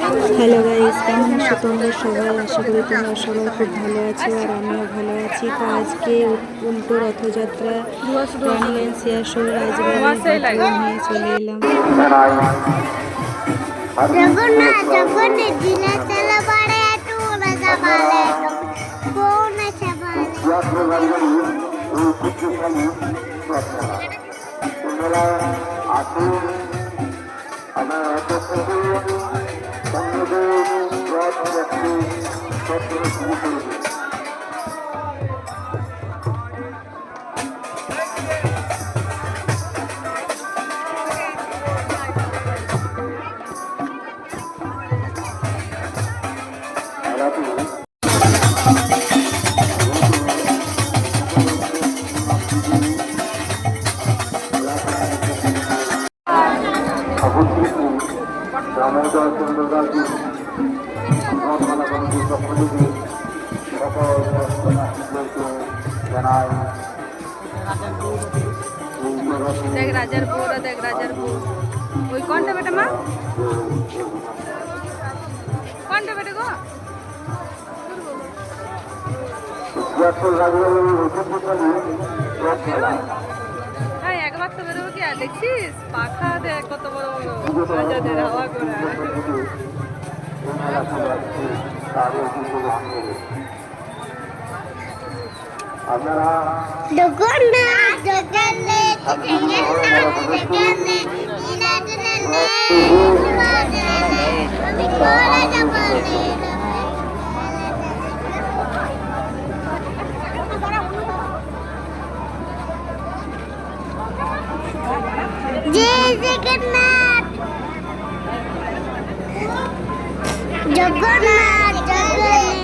Hello guys, কেমন আছো তোমরা সবাই? আশা করি তোমরা সবাই খুব ভালো আছো আর আমিও ভালো আছি। তো আজকে উল্টো রথযাত্রা রানিগঞ্জ শেয়ারশো রাজবাড়ির ভিডিও নিয়ে চলে এলাম। জগন্নাথ জগন্নাথ দিলে চলে পড়ে একটু রাজা বলে কোন আছে দামোদর চন্দ্রদাসী রথমালা কমিটির পক্ষ থেকে সকল জানাই। দেখ রাজার বউরা, দেখ রাজার বউ। ওই কোনটা বেটা মা? কোনটা বেটা গো? হ্যাঁ, একবার তো বেরোবো কি আর দেখছিস? পাখা দেখ কত বড় বড় রাজাদের হাওয়া করে। আপনারা জগন্নাথ জগন্নাথ জগন্নাথ জগন্নাথ আমি কোন যাব জয় জগন্নাথ জগন্নাথ জগন্নাথ